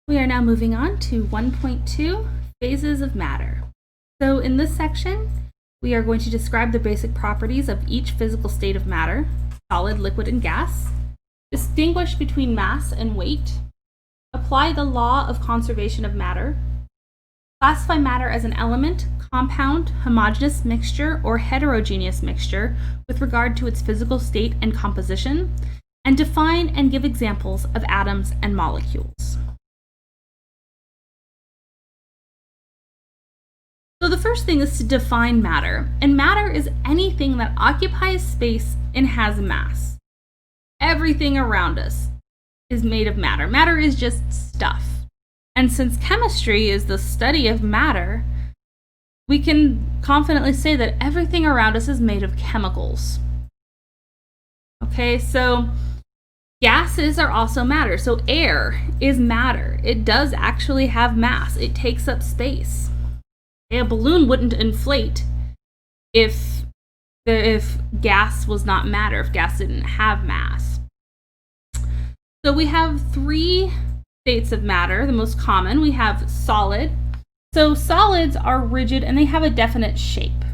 We are now moving on to 1.2, phases of matter. So in this section, we are going to describe the basic properties of each physical state of matter, solid, liquid, and gas, distinguish between mass and weight, apply the law of conservation of matter, classify matter as an element, compound, homogeneous mixture, or heterogeneous mixture with regard to its physical state and composition, and define and give examples of atoms and molecules. So the first thing is to define matter, and matter is anything that occupies space and has mass. Everything around us is made of matter. Matter is just stuff. And since chemistry is the study of matter, we can confidently say that everything around us is made of chemicals. Okay, so gases are also matter. So air is matter. It does actually have mass. It takes up space. A balloon wouldn't inflate if gas was not matter, if gas didn't have mass. So we have three states of matter. The most common, we have solid. So solids are rigid and they have a definite shape.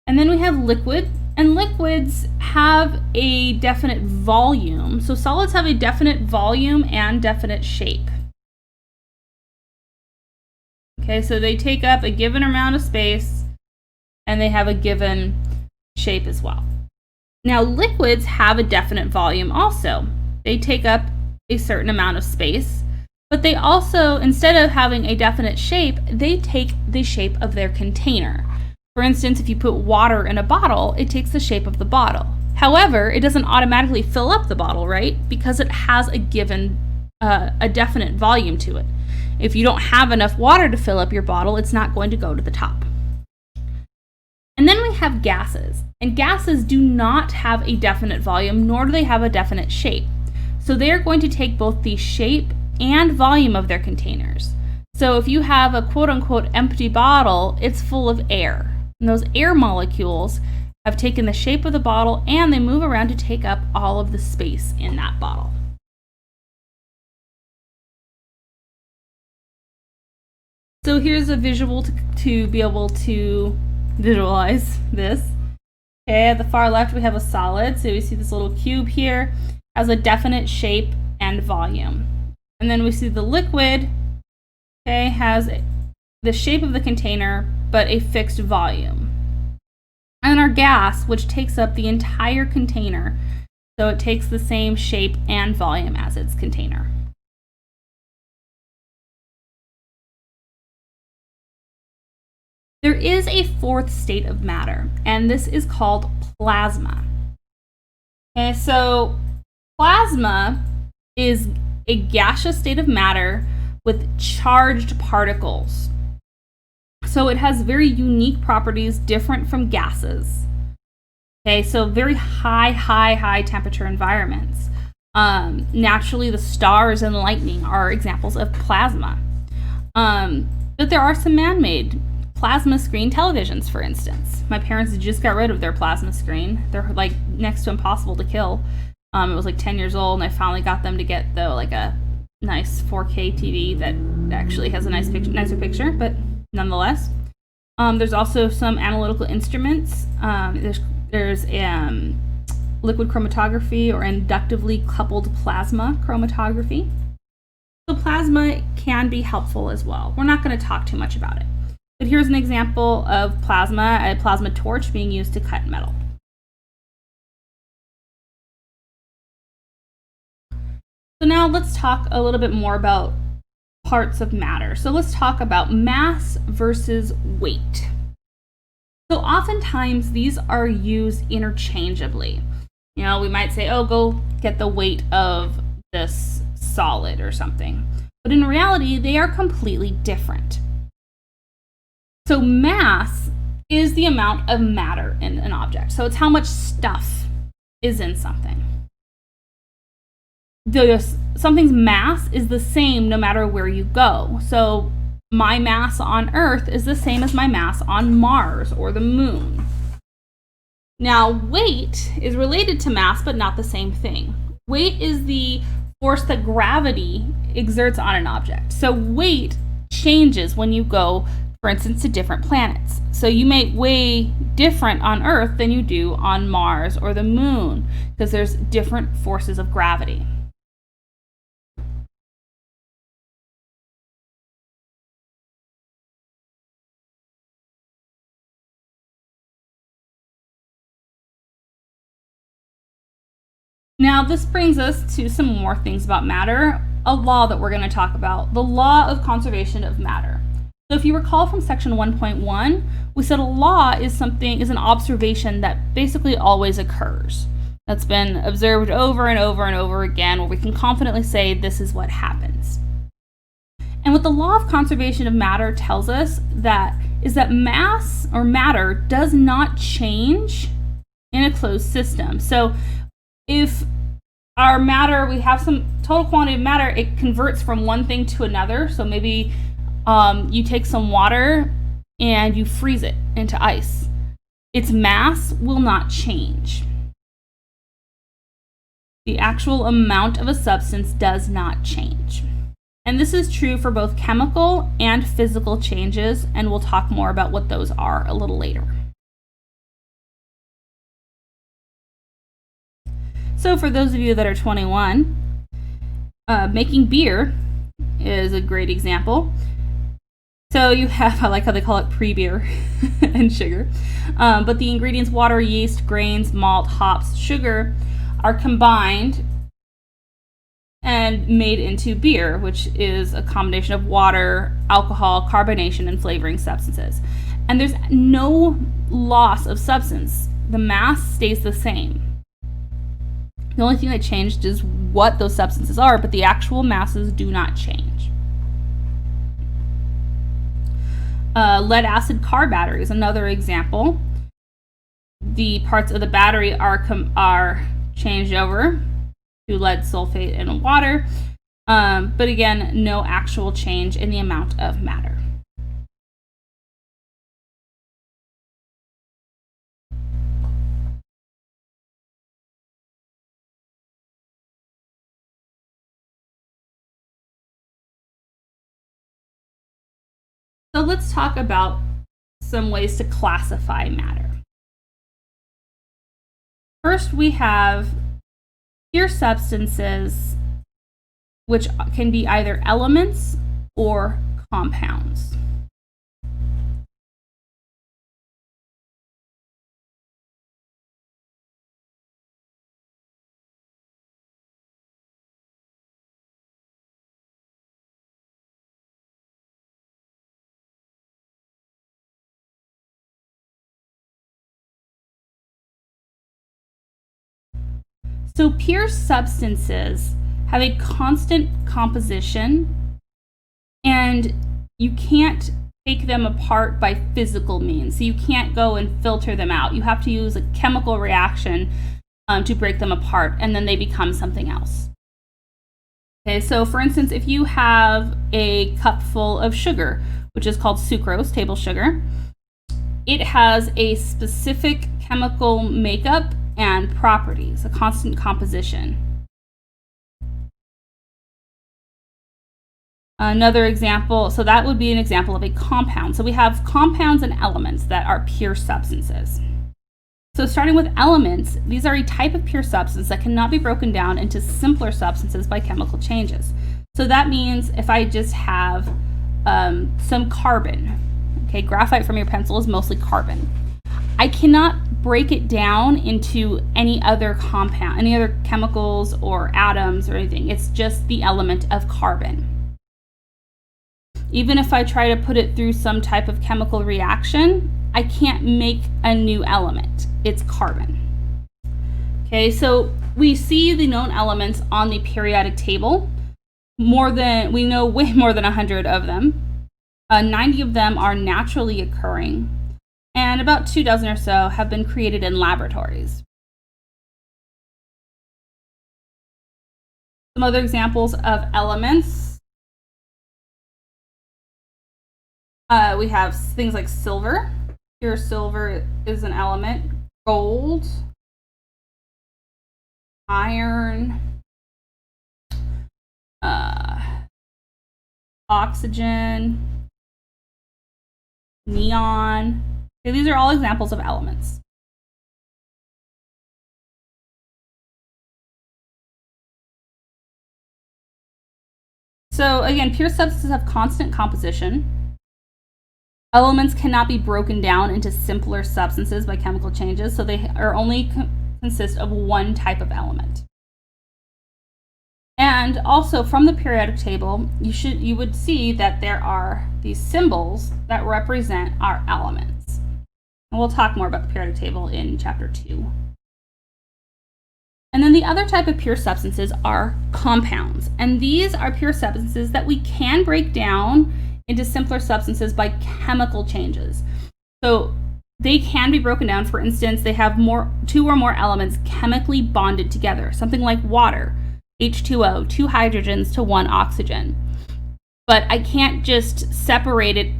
And then we have liquid, and liquids have a definite volume. So solids have a definite volume and definite shape. Okay, so they take up a given amount of space and they have a given shape as well. Now, liquids have a definite volume also. They take up a certain amount of space, but they also, instead of having a definite shape, they take the shape of their container. For instance, if you put water in a bottle, it takes the shape of the bottle. However, it doesn't automatically fill up the bottle, right? Because it has a given, a definite volume to it. If you don't have enough water to fill up your bottle, it's not going to go to the top. And then we have gases. And gases do not have a definite volume, nor do they have a definite shape. So they're going to take both the shape and volume of their containers. So if you have a quote-unquote empty bottle, it's full of air. And those air molecules have taken the shape of the bottle and they move around to take up all of the space in that bottle. So here's a visual to be able to visualize this. Okay, at the far left we have a solid. So we see this little cube here has a definite shape and volume. And then we see the liquid, okay, has the shape of the container but a fixed volume. And our gas, which takes up the entire container, so it takes the same shape and volume as its container. There is a fourth state of matter, and this is called plasma. Okay, so plasma is a gaseous state of matter with charged particles. So it has very unique properties different from gases. Okay, so very high temperature environments. Naturally, the stars and lightning are examples of plasma. But there are some man-made plasma screen televisions, for instance. My parents just got rid of their plasma screen. They're like next to impossible to kill. It was like 10 years old, and I finally got them to get like a nice 4K TV that actually has a nicer picture, but nonetheless. There's also some analytical instruments. There's liquid chromatography or inductively coupled plasma chromatography. So plasma can be helpful as well. We're not going to talk too much about it. But here's an example of plasma, a plasma torch being used to cut metal. So now let's talk a little bit more about parts of matter. So let's talk about mass versus weight. So oftentimes these are used interchangeably. You know, we might say, oh, go get the weight of this solid or something. But in reality, they are completely different. So mass is the amount of matter in an object. So it's how much stuff is in something. Something's mass is the same no matter where you go. So my mass on Earth is the same as my mass on Mars or the moon. Now, weight is related to mass, but not the same thing. Weight is the force that gravity exerts on an object. So weight changes when you go, for instance, to different planets. So you may weigh different on Earth than you do on Mars or the Moon because there's different forces of gravity. Now, this brings us to some more things about matter, a law that we're going to talk about, the law of conservation of matter. So if you recall from section 1.1, we said a law is an observation that basically always occurs. That's been observed over and over and over again, where we can confidently say this is what happens. And what the law of conservation of matter tells us is that mass or matter does not change in a closed system. So if our matter, we have some total quantity of matter, it converts from one thing to another. So maybe you take some water and you freeze it into ice. Its mass will not change. The actual amount of a substance does not change. And this is true for both chemical and physical changes, and we'll talk more about what those are a little later. So for those of you that are 21, making beer is a great example. So you have, I like how they call it pre-beer and sugar. But the ingredients water, yeast, grains, malt, hops, sugar are combined and made into beer, which is a combination of water, alcohol, carbonation, and flavoring substances. And there's no loss of substance. The mass stays the same. The only thing that changed is what those substances are, but the actual masses do not change. Lead acid car battery is another example. The parts of the battery are changed over to lead sulfate and water, but again, no actual change in the amount of matter. So let's talk about some ways to classify matter. First, we have pure substances, which can be either elements or compounds. So pure substances have a constant composition, and you can't take them apart by physical means. So you can't go and filter them out. You have to use a chemical reaction to break them apart, and then they become something else. Okay, so for instance, if you have a cup full of sugar, which is called sucrose, table sugar, it has a specific chemical makeup and properties, a constant composition. Another example, so that would be an example of a compound. So we have compounds and elements that are pure substances. So starting with elements, these are a type of pure substance that cannot be broken down into simpler substances by chemical changes. So that means if I just have some carbon, okay, graphite from your pencil is mostly carbon. I cannot break it down into any other compound, any other chemicals or atoms or anything. It's just the element of carbon. Even if I try to put it through some type of chemical reaction, I can't make a new element. It's carbon. Okay, so we see the known elements on the periodic table. We know way more than 100 of them. 90 of them are naturally occurring, and about 24 or so have been created in laboratories. Some other examples of elements. We have things like silver. Pure silver is an element. Gold, iron, oxygen, neon. Okay, these are all examples of elements. So again, pure substances have constant composition. Elements cannot be broken down into simpler substances by chemical changes, so they are only consist of one type of element. And also from the periodic table, you would see that there are these symbols that represent our elements. And we'll talk more about the periodic table in chapter 2. And then the other type of pure substances are compounds. And these are pure substances that we can break down into simpler substances by chemical changes. So they can be broken down. For instance, they have two or more elements chemically bonded together, something like water, H2O, 2 hydrogens to 1 oxygen. But I can't just separate it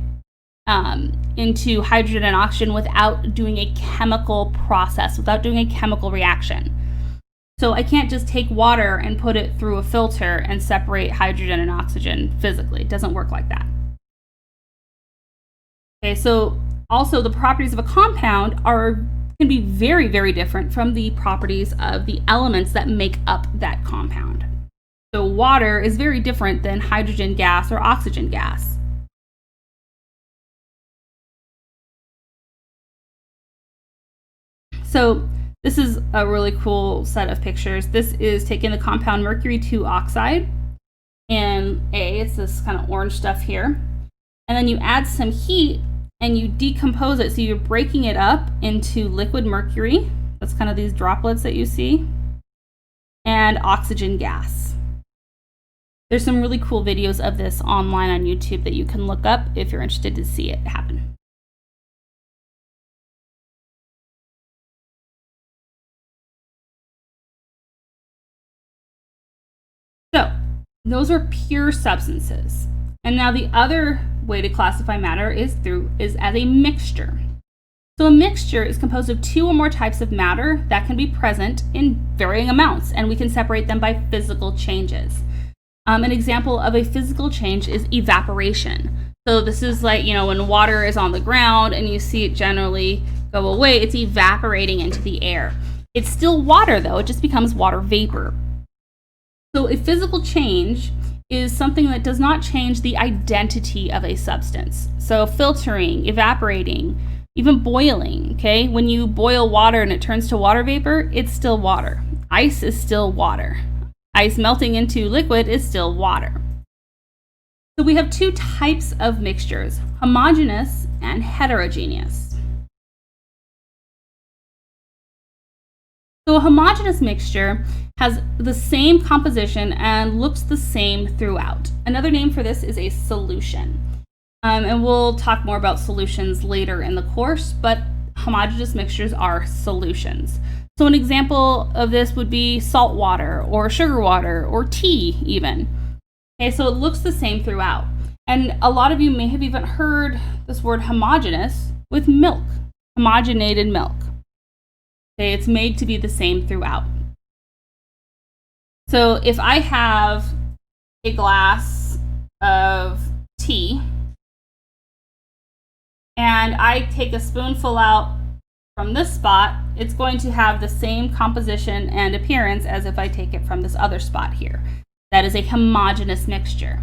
into hydrogen and oxygen without doing a chemical process, without doing a chemical reaction. So I can't just take water and put it through a filter and separate hydrogen and oxygen physically. It doesn't work like that. Okay, so also the properties of a compound can be very, very different from the properties of the elements that make up that compound. So water is very different than hydrogen gas or oxygen gas. So this is a really cool set of pictures. This is taking the compound mercury 2 oxide, and it's this kind of orange stuff here. And then you add some heat and you decompose it. So you're breaking it up into liquid mercury. That's kind of these droplets that you see. And oxygen gas. There's some really cool videos of this online on YouTube that you can look up if you're interested to see it happen. So those are pure substances. And now the other way to classify matter is as a mixture. So a mixture is composed of 2 or more types of matter that can be present in varying amounts, and we can separate them by physical changes. An example of a physical change is evaporation. So this is like, when water is on the ground and you see it generally go away, it's evaporating into the air. It's still water though, it just becomes water vapor. So a physical change is something that does not change the identity of a substance. So filtering, evaporating, even boiling, okay? When you boil water and it turns to water vapor, it's still water. Ice is still water. Ice melting into liquid is still water. So we have 2 types of mixtures, homogeneous and heterogeneous. So a homogeneous mixture has the same composition and looks the same throughout. Another name for this is a solution. And we'll talk more about solutions later in the course, but homogeneous mixtures are solutions. So an example of this would be salt water or sugar water or tea even. Okay, so it looks the same throughout. And a lot of you may have even heard this word homogeneous with milk, homogenated milk. Okay, it's made to be the same throughout. So if I have a glass of tea and I take a spoonful out from this spot, it's going to have the same composition and appearance as if I take it from this other spot here. That is a homogeneous mixture.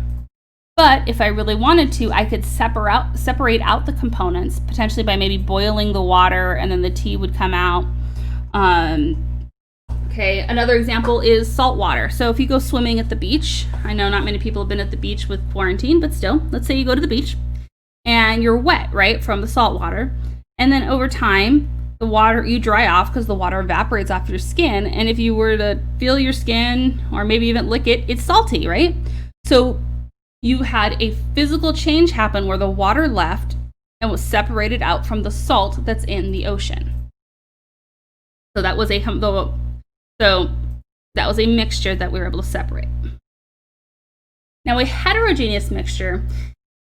But if I really wanted to, I could separate out the components, potentially by maybe boiling the water and then the tea would come out. Okay, another example is salt water. So if you go swimming at the beach, I know not many people have been at the beach with quarantine, but still, let's say you go to the beach and you're wet, right, from the salt water. And then over time, the water, you dry off because the water evaporates off your skin. And if you were to feel your skin or maybe even lick it, it's salty, right? So you had a physical change happen where the water left and was separated out from the salt that's in the ocean. So that was a mixture that we were able to separate. Now a heterogeneous mixture,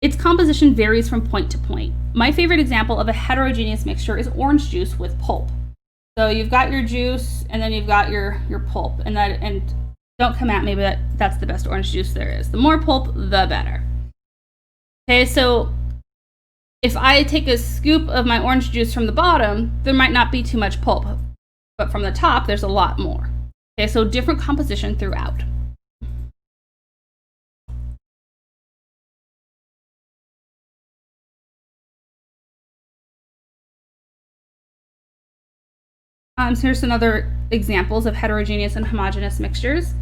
its composition varies from point to point. My favorite example of a heterogeneous mixture is orange juice with pulp. So you've got your juice and then you've got your pulp, and don't come at me, but that's the best orange juice there is. The more pulp, the better. Okay, so if I take a scoop of my orange juice from the bottom, there might not be too much pulp, but from the top, there's a lot more. Okay, so different composition throughout. So here's some other examples of heterogeneous and homogeneous mixtures.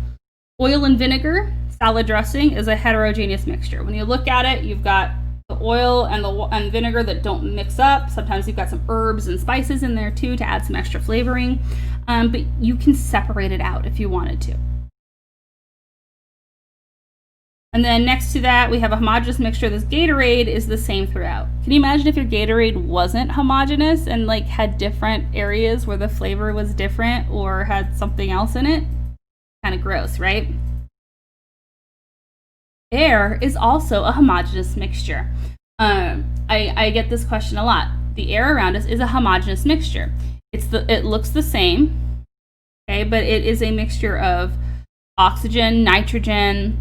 Oil and vinegar salad dressing is a heterogeneous mixture. When you look at it, you've got the oil and vinegar that don't mix up. Sometimes you've got some herbs and spices in there too to add some extra flavoring, but you can separate it out if you wanted to. And then next to that, we have a homogeneous mixture. This Gatorade is the same throughout. Can you imagine if your Gatorade wasn't homogeneous and like had different areas where the flavor was different or had something else in it? Kind of gross, right? Air is also a homogeneous mixture. I get this question a lot. The air around us is a homogeneous mixture. It looks the same, okay, but it is a mixture of oxygen, nitrogen,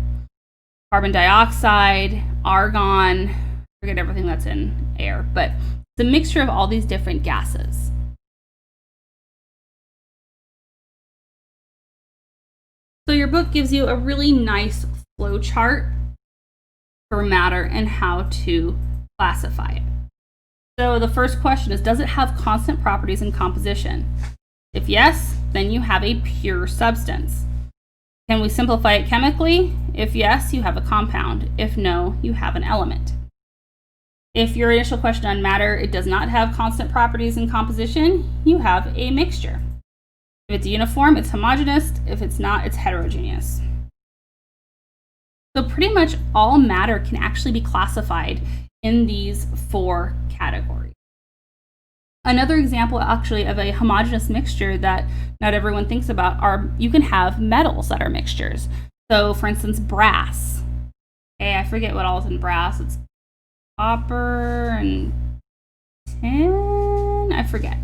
carbon dioxide, argon, forget everything that's in air, but it's a mixture of all these different gases. So your book gives you a really nice flow chart for matter and how to classify it. So the first question is, does it have constant properties and composition? If yes, then you have a pure substance. Can we simplify it chemically? If yes, you have a compound. If no, you have an element. If your initial question on matter, it does not have constant properties and composition, you have a mixture. If it's uniform, it's homogeneous. If it's not, it's heterogeneous. So pretty much all matter can actually be classified in these 4 categories. Another example actually of a homogeneous mixture that not everyone thinks about are, you can have metals that are mixtures. So for instance, brass. Okay, I forget what all is in brass. It's copper and tin, I forget.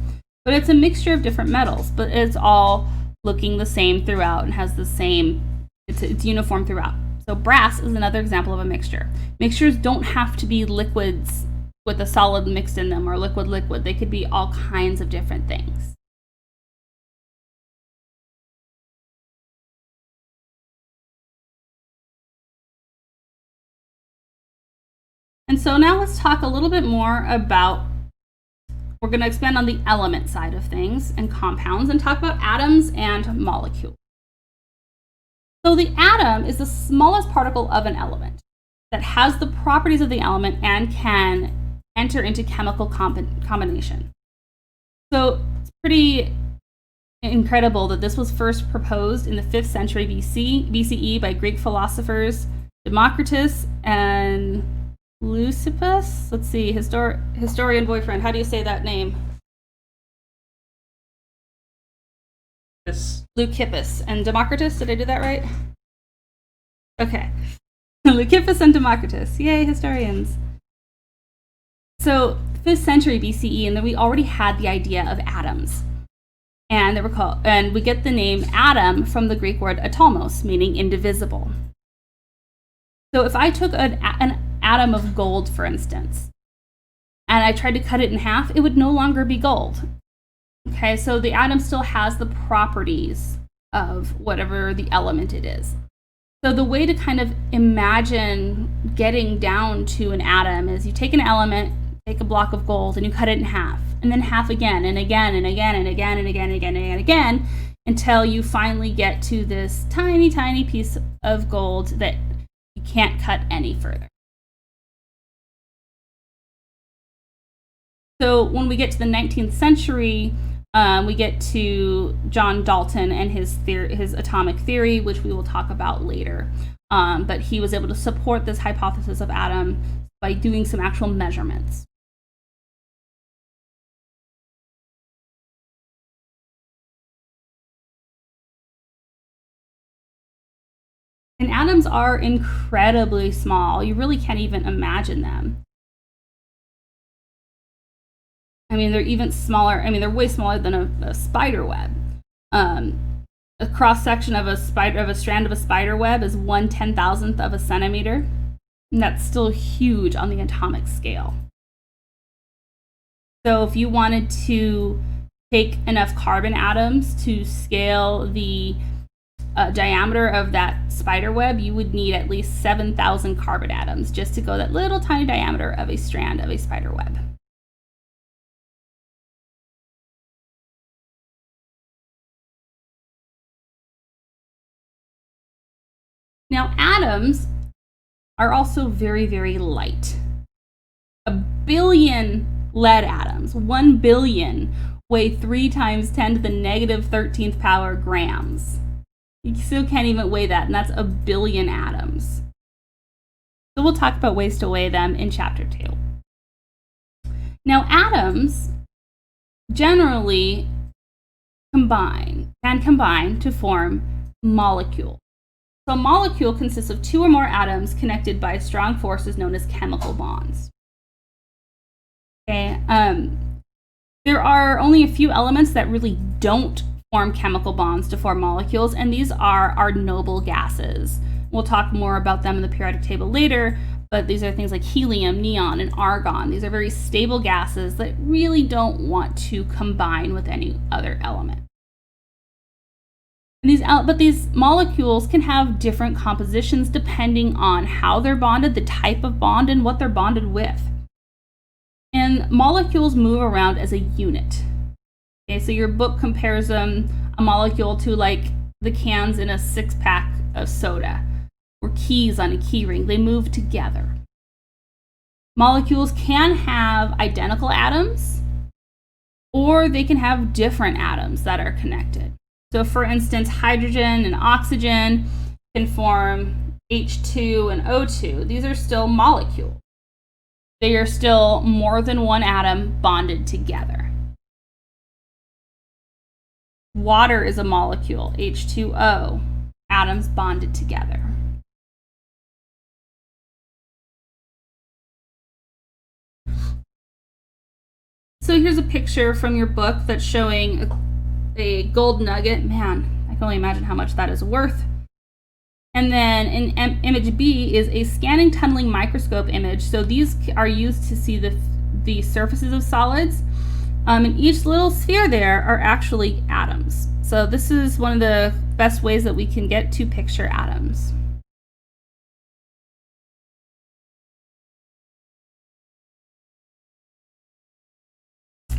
But it's a mixture of different metals, but it's all looking the same throughout and has the same, it's uniform throughout. So brass is another example of a mixture. Mixtures don't have to be liquids with a solid mixed in them or liquid. They could be all kinds of different things. And so now let's talk a little bit more about, we're going to expand on the element side of things and compounds and talk about atoms and molecules. So the atom is the smallest particle of an element that has the properties of the element and can enter into chemical combination. So it's pretty incredible that this was first proposed in the 5th century BCE by Greek philosophers Democritus and Leucippus. Let's see, historian boyfriend. How do you say that name? Leucippus and Democritus. Did I do that right? Okay. Leucippus and Democritus. Yay, historians. So 5th century BCE, and then we already had the idea of atoms. And they were called, and we get the name atom from the Greek word atomos, meaning indivisible. So if I took an atom of gold, for instance, and I tried to cut it in half, it would no longer be gold. Okay, so the atom still has the properties of whatever the element it is. So the way to kind of imagine getting down to an atom is you take an element, take a block of gold, and you cut it in half, and then half again, and again, and again, and again, and again, and again, and again, until you finally get to this tiny, tiny piece of gold that you can't cut any further. So when we get to the 19th century, we get to John Dalton and his atomic theory, which we will talk about later. But he was able to support this hypothesis of atom by doing some actual measurements. And atoms are incredibly small. You really can't even imagine them. I mean, they're even smaller. I mean, they're way smaller than a spider web. A cross section of a strand of a spider web is 1/10,000th of a centimeter. And that's still huge on the atomic scale. So if you wanted to take enough carbon atoms to scale the diameter of that spider web, you would need at least 7,000 carbon atoms just to go that little tiny diameter of a strand of a spider web. Now, atoms are also very, very light. 1 billion lead atoms, 1 billion, weigh 3 times 10 to the negative 13th power grams. You still can't even weigh that, and that's 1 billion atoms. So we'll talk about ways to weigh them in chapter 2. Now, atoms generally can combine to form molecules. So a molecule consists of 2 or more atoms connected by strong forces known as chemical bonds. Okay, there are only a few elements that really don't form chemical bonds to form molecules, and these are our noble gases. We'll talk more about them in the periodic table later, but these are things like helium, neon, and argon. These are very stable gases that really don't want to combine with any other element. But these molecules can have different compositions depending on how they're bonded, the type of bond, and what they're bonded with. And molecules move around as a unit. Okay, so your book compares a molecule to like the cans in a 6-pack of soda, or keys on a key ring. They move together. Molecules can have identical atoms, or they can have different atoms that are connected. So for instance, hydrogen and oxygen can form H2 and O2. These are still molecules. They are still more than one atom bonded together. Water is a molecule, H2O, atoms bonded together. So here's a picture from your book that's showing a gold nugget. Man, I can only imagine how much that is worth. And then in image B is a scanning tunneling microscope image. So these are used to see the surfaces of solids. And each little sphere there are actually atoms. So this is one of the best ways that we can get to picture atoms.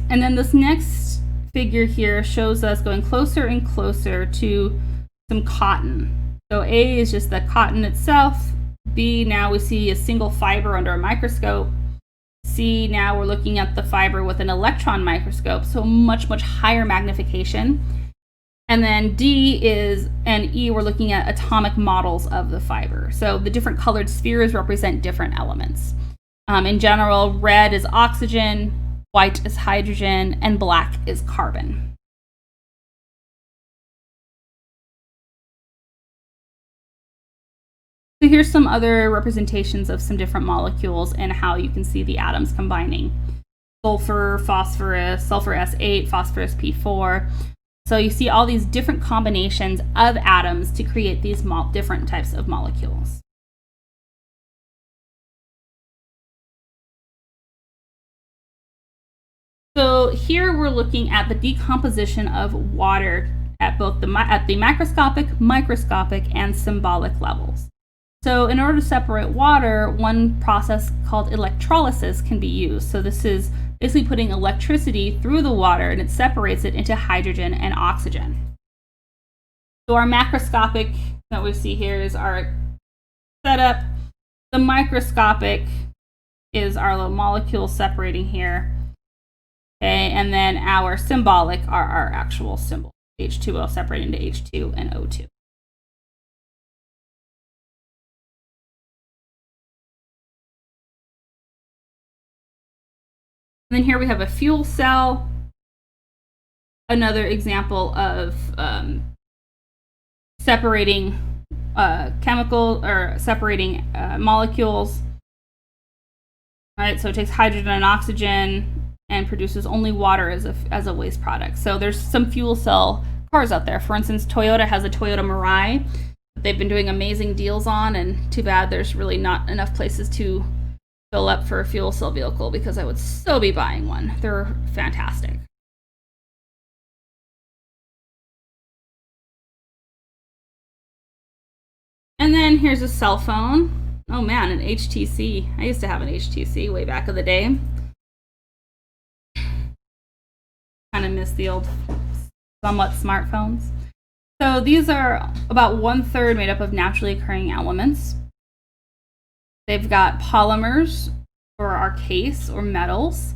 And then this next figure here shows us going closer and closer to some cotton. So A is just the cotton itself. B, now we see a single fiber under a microscope. C, now we're looking at the fiber with an electron microscope, so much, much higher magnification. And then D and E, we're looking at atomic models of the fiber. So the different colored spheres represent different elements. In general, red is oxygen, white is hydrogen, and black is carbon. So here's some other representations of some different molecules and how you can see the atoms combining. Sulfur, phosphorus, sulfur S8, phosphorus P4. So you see all these different combinations of atoms to create these different types of molecules. So here we're looking at the decomposition of water at both the macroscopic, microscopic, and symbolic levels. So in order to separate water, one process called electrolysis can be used. So this is basically putting electricity through the water, and it separates it into hydrogen and oxygen. So our macroscopic that we see here is our setup. The microscopic is our little molecules separating here. Okay, and then our symbolic are our actual symbols, H2O separating into H2 and O2. And then here we have a fuel cell, another example of separating molecules. All right, so it takes hydrogen and oxygen and produces only water as a waste product. So there's some fuel cell cars out there. For instance, Toyota has a Toyota Mirai. they've been doing amazing deals on, and too bad there's really not enough places to fill up for a fuel cell vehicle because I would so be buying one. They're fantastic. And then here's a cell phone. Oh man, an HTC. I used to have an HTC way back in the day. Kind of miss the old somewhat smartphones. So these are about 1/3 made up of naturally occurring elements. They've got polymers for our case or metals.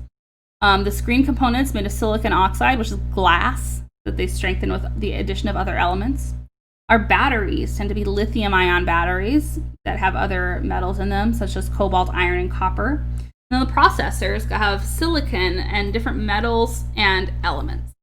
The screen components made of silicon oxide, which is glass that they strengthen with the addition of other elements. Our batteries tend to be lithium-ion batteries that have other metals in them, such as cobalt, iron, and copper. And the processors have silicon and different metals and elements.